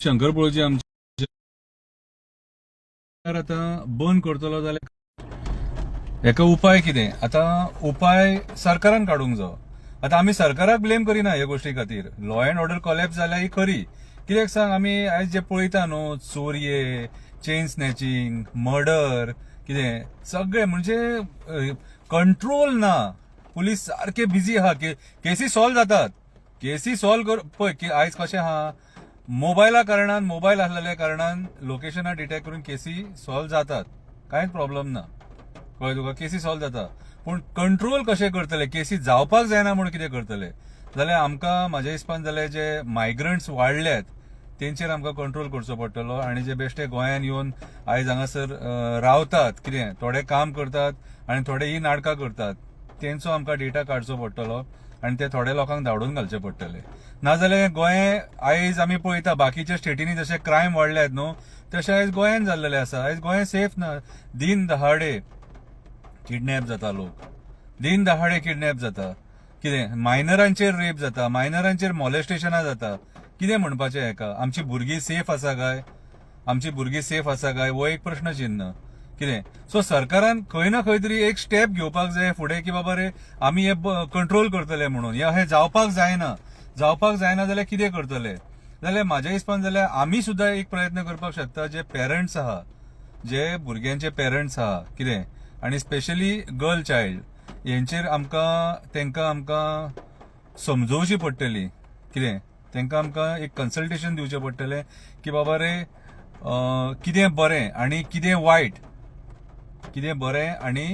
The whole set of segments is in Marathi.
शंकर पळोवची आमचे आता बंद करतलो जाल्यार हेका उपाय कितें? आता उपाय सरकारान काडूंक जाय. आता आमी सरकाराक ब्लेम करिना ह्या गोष्टी खातीर. लॉ अँड ऑर्डर कॉलॅप्स जाल्यार ही खरी. कित्याक सांग, आमी आयज जे पळयता न्हू, चोरये, चेन स्नॅचिंग, मर्डर, कितें सगळे म्हणजे कंट्रोल ना. पुलीस सारखे बिझी आहा. केसी सॉल्व जातात. केसी सॉल्व पळय आयज कशें आहा, मोबायला कारणान, मोबायल आसलेल्या कारणान लोकेशनां डिटेक्ट करून केसी सॉल्व जातात. कांयच प्रॉब्लेम ना. कळ्ळें तुका, केसी सॉल्व जाता. पूण कंट्रोल कशें करतले, केसी जावपाक जायना म्हणून कितें करतले जाल्यार आमकां म्हाज्या हिसपान जाल्यार जे मायग्रंट्स वाडल्यात तेंचेर आमकां कंट्रोल करचो पडटलो. आनी जे बेश्टे गोंयान येवन आयज हांगासर रावतात, कितें थोडे काम करतात आनी थोडे ही नाटकां करतात, तेंचो आमकां डेटा काडचो पडटलो आनी ते थोड्या लोकांक धाडून घालचे पडटले. नाजाल्यार गोंय आयज आमी पळयता बाकीच्या स्टेटींनी जशे क्रायम वाडल्यात न्हू, तशें आयज गोंयान जाल्लेले आसा. आयज गोंय सेफ ना. दिन दहाडे किडनॅप जाता लोक, दिन दहाडे किडनॅप जाता. कितें मायनरांचेर रेप जाता, मायनरांचेर मॉलेस्टेशनां जाता. कितें म्हणपाचें हेका? आमची भुरगीं सेफ आसा काय? आमची भुरगीं सेफ आसा काय? हो एक प्रश्न चिन्ह. कितें सो सरकारान खंय ना खंय तरी एक स्टेप घेवपाक जाय फुडें, की बाबा रे आमी हे कंट्रोल करतले म्हणून. हे जावपाक जायना. जावपाक जायना जाल्यार कितें करतले? जाल्यार म्हाज्या हिसपान जाल्यार आमी सुद्दां एक प्रयत्न करपाक शकता. जे पेरंट्स आहा, जे भुरग्यांचे पेरंट्स आहा, कितें आनी स्पेशली गर्ल चायल्ड, हेंचेर तेंकां आमकां समजोवची पडटली. कितें तेंकां आमकां एक कन्सल्टेशन दिवचें पडटलें, की बाबा रे कितें बरें आनी कितें वायट, कितें बरें आनी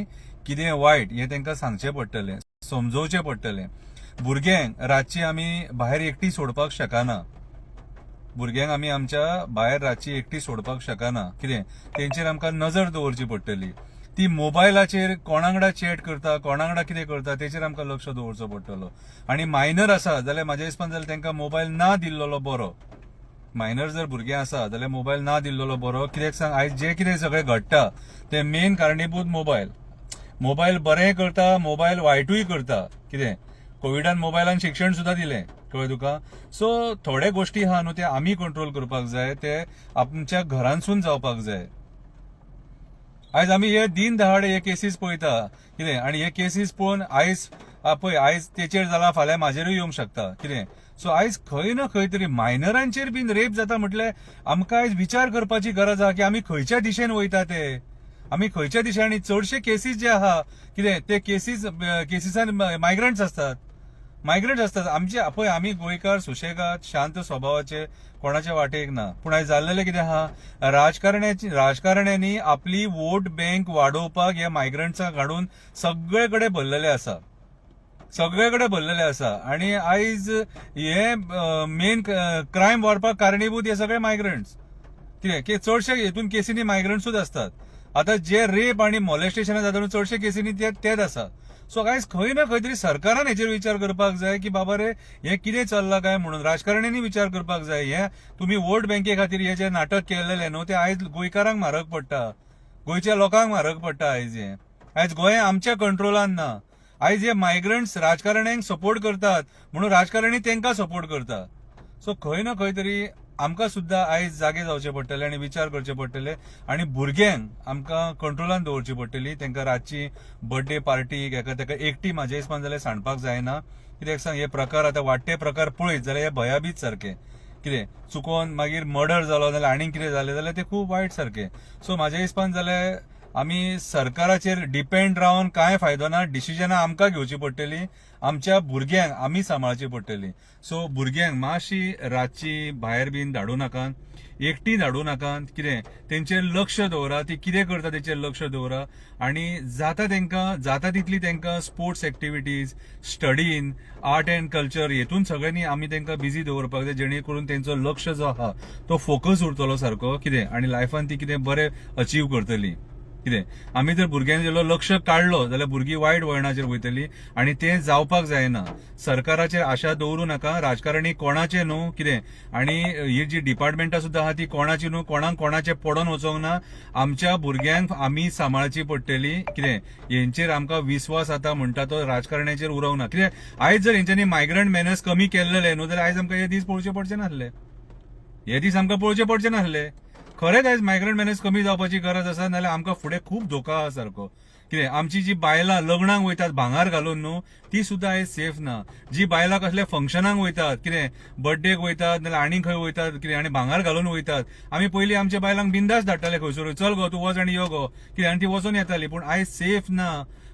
कितें वायट हें तेंकां सांगचें पडटलें, समजोवचें पडटलें. भुरग्यांक रातची आमी भायर एकटी सोडपाक शकना. भुरग्यांक आमी आमच्या भायर रातची एकटी सोडपाक शकना. कितें तेंचेर आमकां नजर दवरची पडटली. ती मोबायलाचेर कोणांगडा चॅट करता, कोणांगडा कितें करता तेचेर आमकां लक्ष दवरचो पडटलो. आनी मायनर आसा जाल्यार म्हाज्या हिसपान जाल्यार तेंकां मोबायल ना दिल्लो बरो. मायनर जर भुरगें आसा जाल्यार मोबायल ना दिल्लो बरो. कित्याक सांग, आयज जे कितें सगळें घडटा ते मेन कारणीभूत मोबायल. मोबायल बरें करता, मोबायल वायटूय करता. कितें कोविडान मोबायलान शिक्षण सुद्दां दिलें, कळ्ळें तुका. सो थोडे गोश्टी आहा न्हू, ते आमी कंट्रोल करपाक जाय. ते आमच्या घरांसून जावपाक जाय. आयज आमी हे दिन दहाडे हे केसीस पळयता, कितें आनी हे केसीस पळोवन आयज पळय आयज तेचेर जालां, फाल्यां म्हाजेरूय येवंक शकता. कितें सो आयज खंय ना खंय तरी मायनरांचेर बीन रेप जाता म्हटल्यार आमकां आयज विचार करपाची गरज आहा, की आमी खंयच्या दिशेन वयता ते. आमी खंयच्या दिशेन. चडशे केसीस जे आहा, कितें ते केसीसान मायग्रंट्स असतात. आमचे पळय आमी गोंयकार सुशेगाद शांत स्वभावाचे, कोणाच्या वाटेक ना. पूण आयज जाल्लेलें कितें आहा, राजकारण्यांनी आपली वोट बँक वाडोवपाक ह्या मायग्रंट्सांक हाडून सगळे कडेन भरलेले आसा. सगळे कडेन भरलेले आसा. आनी आयज हे मेन क्रायम वाडपाक कारणीभूत हे सगळे मायग्रंट्स. कितें की चडशे हेतून केसींनी मायग्रंट्सूच असतात. आता जे रेप आनी मॉलेस्टेशनां जाता चडशे केसींनी तेच आसा. सो आयज खंय ना खंय तरी सरकारान हेचेर विचार करपाक जाय, की बाबा रे हे कितें चल्लां काय म्हणून. राजकारण्यांनी विचार करपाक जाय. हे तुमी वोट बँके खातीर हे जे नाटक केल्लेले न्हू, ते आयज गोंयकारांक म्हारग पडटा, गोंयच्या लोकांक म्हारग पडटा. आयज गोंय आमच्या कंट्रोलान ना. आयज हे मायग्रंट्स राजकारण्यांक सपोर्ट करतात म्हणून राजकारणी तेंकां सपोर्ट करता. सो खंय ना खंय तरी आमकां सुद्दां आयज जागे जावचे पडटले आनी विचार करचे पडटले. आनी भुरग्यांक आमकां कंट्रोलान दवरची पडटली. तेंकां रातची बर्थडे पार्टी तेका एकटी म्हाज्या हिसपान जाल्यार सांडपाक जायना. कित्याक सांग, हे प्रकार आतां वाडटे प्रकार पळयत जाल्यार हे भयाबीत सारखे. कितें चुकोन मागीर मर्डर जालो जाल्यार आनीक कितें जालें जाल्यार ते खूब वायट सारखें. सो म्हाज्या हिसपान जाल्यार आमी सरकाराचेर डिपेंड रावन कांय फायदो ना. डिसिजनां आमकां घेवची पडटली. आमच्या भुरग्यांक आमी सांबाळची पडटली. सो भुरग्यांक मातशी रातची भायर बीन धाडूं नाकात, एकटी धाडूं नाकात. कितें तेंचेर लक्ष दवरा, ती कितें करता तेचेर लक्ष दवरा. आनी जाता तितली तेंकां स्पोर्ट्स एक्टिविटीज, स्टडीन, आर्ट अँड कल्चर हेतून सगळ्यांनी आमी तेंकां बिझी दवरपाक जाय, जेणे करून तेंचो लक्ष जो आहा तो फोकस उरतलो सारको. कितें आनी लायफान ती कितें बरें अचीव करतली. कितें आमी जर भुरग्यांचेर लक्ष काडलो जाल्यार भुरगीं वायट वळणाचेर वयतलीं आनी तें जावपाक जायना. सरकाराचेर आशा दवरूं नाका. राजकारणी कोणाचे न्हू. कितें आनी ही जी डिपार्टमेंटां सुद्दां आहा ती कोणाची न्हू. कोणाचे पडोन वचोंक ना. आमच्या भुरग्यांक आमी सांबाळची पडटली. कितें हेंचेर आमकां विस्वास आतां म्हणटा तो राजकारण्याचेर उरोवंक ना. कित्याक आयज जर हेंच्यांनी मायग्रंट मॅनर्स कमी केल्ले न्हू जाल्यार आयज आमकां हे दीस पळोवचे पडचे नासले. हे दीस आमकां पळोवचे पडचे नासले. खरेंच आयज मायग्रंट मॅनेज कमी जावपाची गरज आसा, नाल्यार आमकां फुडें खूब धोका आहा सारको. कितें आमची जी बायलां लग्नाक वयतात भांगर घालून न्हू, ती सुद्दां आयज सेफ ना. जी बायलां कसल्या फंक्शनाक वयतात, कितें बर्थडेक वयतात नाल्यार आनी खंय वयतात, कितें आनी भांगर घालून वयतात. आमी पयलीं आमच्या बायलांक बिंदास धाडटाले खंयसरूय, चल गो तूं वच आनी यो गो, कितें आनी ती वचून येताली. पूण आयज सेफ ना.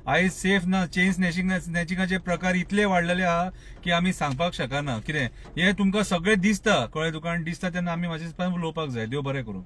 आयज सेफ ना. चेन स्नॅचिंगाचे प्रकार इतले वाडलेले आहा की आमी सांगपाक शकना. कितें हें तुमकां सगळें दिसता, कळ्ळें तुका, आनी दिसता तेन्ना आमी म्हाज्या दिसपान उलोवपाक जाय. देव बरें करूं.